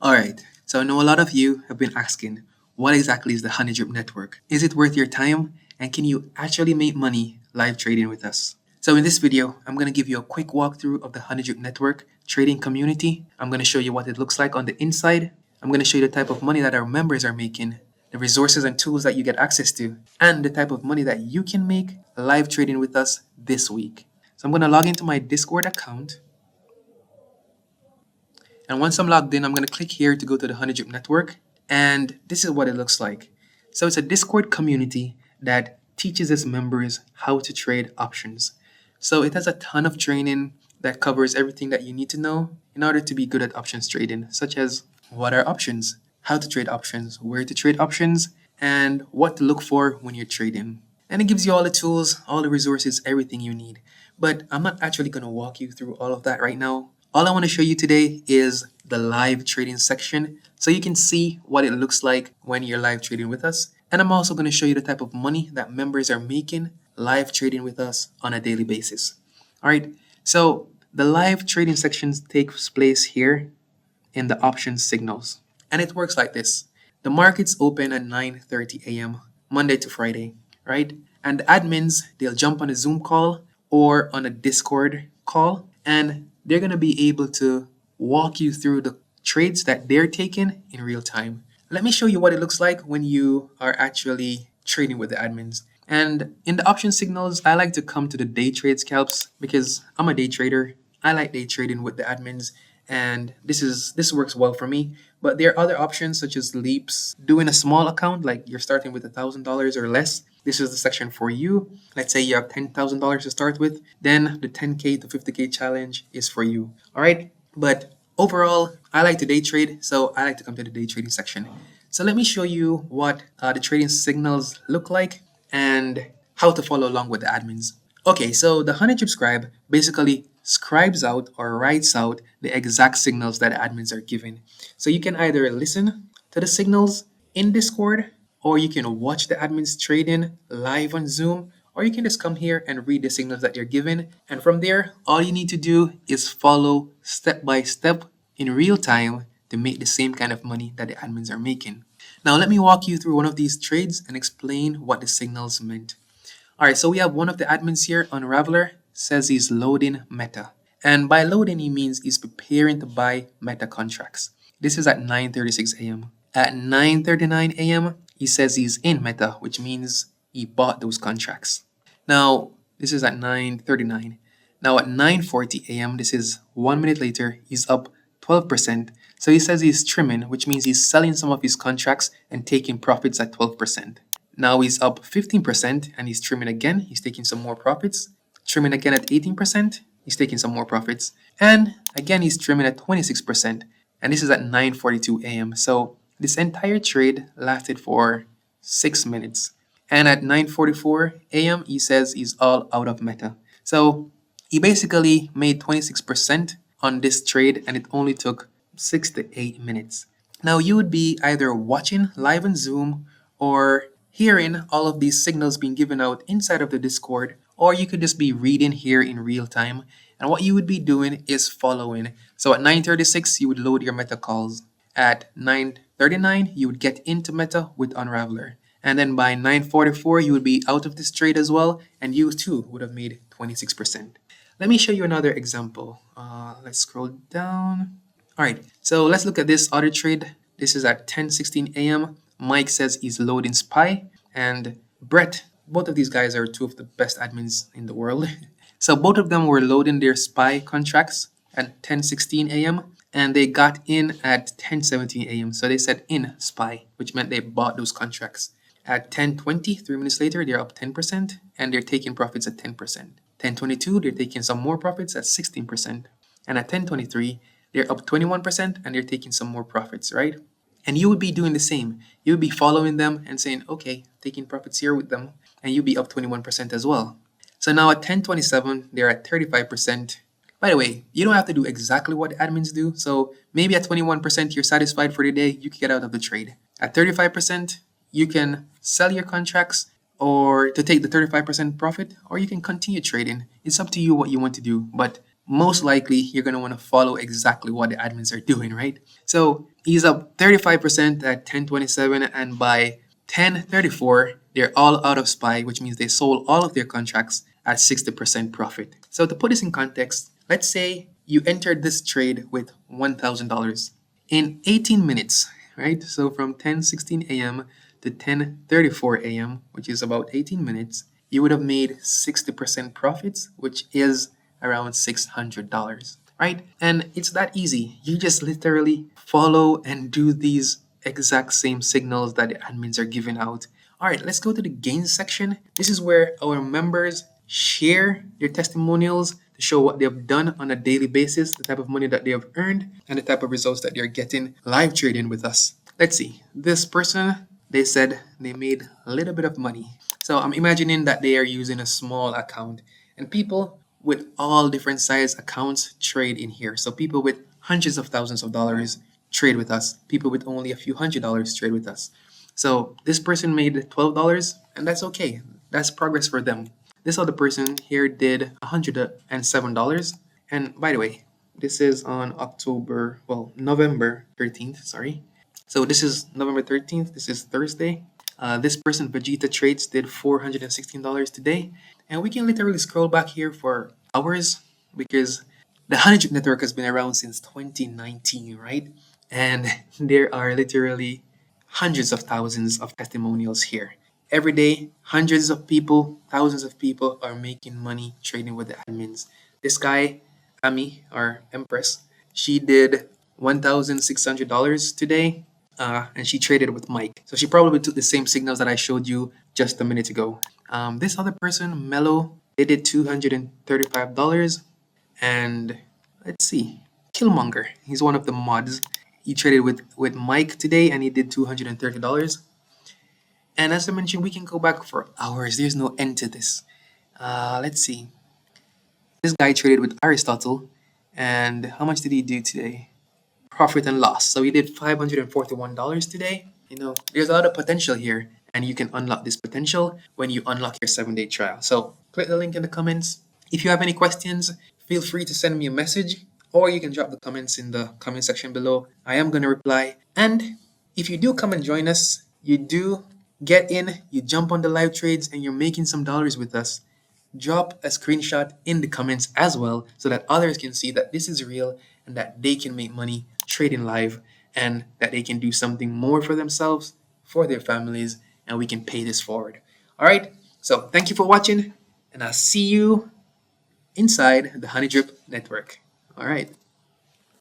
Alright, so I know a lot of you have been asking, what exactly is the Honey Drip Network? Is it worth your time? And can you actually make money live trading with us? So in this video, I'm going to give you a quick walkthrough of the Honey Drip Network trading community. I'm going to show you what it looks like on the inside. I'm going to show you the type of money that our members are making, the resources and tools that you get access to, and the type of money that you can make live trading with us this week. So I'm going to log into my Discord account. And once I'm logged in, I'm going to click here to go to the Honey Drip Network. And this is what it looks like. So it's a Discord community that teaches its members how to trade options. So it has a ton of training that covers everything that you need to know in order to be good at options trading, such as what are options, how to trade options, where to trade options, and what to look for when you're trading. And it gives you all the tools, all the resources, everything you need. But I'm not actually going to walk you through all of that right now. All I want to show you today is the live trading section so you can see what it looks like when you're live trading with us. And I'm also going to show you the type of money that members are making live trading with us on a daily basis. All right, so the live trading section takes place here in the options signals. And it works like this. The markets open at 9:30 a.m. Monday to Friday, right? And the admins, they'll jump on a Zoom call or on a Discord call, and they're going to be able to walk you through the trades that they're taking in real time. Let me show you what it looks like when you are actually trading with the admins. And in the option signals, I like to come to the day trade scalps because I'm a day trader. I like day trading with the admins, and this works well for me. But there are other options such as leaps. Doing a small account, like you're starting with $1,000 or less, this is the section for you. Let's say you have $10,000 to start with, then the 10K to 50K challenge is for you. All right, but overall, I like to day trade, so I like to come to the day trading section. So let me show you what the trading signals look like and how to follow along with the admins. Okay, so the Honey Drip Scribe basically scribes out or writes out the exact signals that admins are giving. So you can either listen to the signals in Discord, or you can watch the admins trading live on Zoom, or you can just come here and read the signals that they're given. And from there, all you need to do is follow step by step in real time to make the same kind of money that the admins are making. Now, let me walk you through one of these trades and explain what the signals meant. All right, so we have one of the admins here, Unraveler, says he's loading Meta. And by loading, he means he's preparing to buy Meta contracts. This is at 9:36 a.m. At 9:39 a.m., he says he's in Meta, which means he bought those contracts. Now, this is at 9:39. Now at 9:40 a.m., this is 1 minute later, he's up 12%. So he says he's trimming, which means he's selling some of his contracts and taking profits at 12%. Now he's up 15% and he's trimming again. He's taking some more profits. Trimming again at 18%. He's taking some more profits. And again, he's trimming at 26%. And this is at 9:42 a.m. So this entire trade lasted for 6 minutes. And at 9:44 a.m., he says he's all out of Meta. So he basically made 26% on this trade, and it only took 6 to 8 minutes. Now you would be either watching live on Zoom or hearing all of these signals being given out inside of the Discord, or you could just be reading here in real time. And what you would be doing is following. So at 9:36, you would load your Meta calls. At 9:39, you would get into Meta with Unraveler. And then by 9:44, you would be out of this trade as well, and you too would have made 26%. Let me show you another example. Let's scroll down. All right, so let's look at this other trade. This is at 10:16 a.m. Mike says he's loading SPY, and Brett, both of these guys are two of the best admins in the world. So both of them were loading their SPY contracts at 10:16 a.m. and they got in at 10:17 a.m. So they said in SPY, which meant they bought those contracts. At 10:20, 3 minutes later, they're up 10% and they're taking profits at 10%. 10:22, they're taking some more profits at 16%. And at 10:23, they're up 21% and they're taking some more profits, right? And you would be doing the same. You would be following them and saying, okay, taking profits here with them, and you'd be up 21% as well. So now at 10:27, they're at 35%. By the way, you don't have to do exactly what admins do. So maybe at 21%, you're satisfied for the day, you can get out of the trade. At 35%, you can sell your contracts or to take the 35% profit, or you can continue trading. It's up to you what you want to do. But most likely you're going to want to follow exactly what the admins are doing, right? So he's up 35% at 1027, and by 1034, they're all out of SPY, which means they sold all of their contracts at 60% profit. So to put this in context, let's say you entered this trade with $1,000 in 18 minutes, right? So from 10:16 a.m. to 10:34 a.m., which is about 18 minutes, you would have made 60% profits, which is around $600, right? And it's that easy. You just literally follow and do these exact same signals that the admins are giving out. All right, let's go to the gains section. This is where our members share their testimonials to show what they have done on a daily basis, the type of money that they have earned, and the type of results that they're getting live trading with us. Let's see. This person, they said they made a little bit of money. So I'm imagining that they are using a small account, and people with all different size accounts trade in here. So people with hundreds of thousands of dollars trade with us. People with only a few $100 trade with us. So this person made $12, and that's okay. That's progress for them. This other person here did $107. And by the way, this is on November 13th, sorry. So this is November 13th. This is Thursday. This person, Vegeta Trades, did $416 today. And we can literally scroll back here for hours because the Honeychip network has been around since 2019, right? And there are literally hundreds of thousands of testimonials here. Every day, hundreds of people, thousands of people are making money trading with the admins. This guy, Ami, or Empress, she did $1,600 today, and she traded with Mike. So she probably took the same signals that I showed you just a minute ago. This other person, Mello, they did $235. And let's see, Killmonger, he's one of the mods. He traded with Mike today, and he did $230. And as I mentioned, we can go back for hours. There's no end to this. Let's see. This guy traded with Aristotle, and how much did he do today? Profit and loss. So he did $541 today. You know, there's a lot of potential here, and you can unlock this potential when you unlock your 7-day trial. So click the link in the comments. If you have any questions, feel free to send me a message, or you can drop the comments in the comment section below. I am going to reply. And if you do come and join us, you do get in, you jump on the live trades, and you're making some dollars with us, drop a screenshot in the comments as well so that others can see that this is real and that they can make money trading live and that they can do something more for themselves, for their families, and we can pay this forward. All right, so thank you for watching, and I'll see you inside the Honey Drip Network. All right.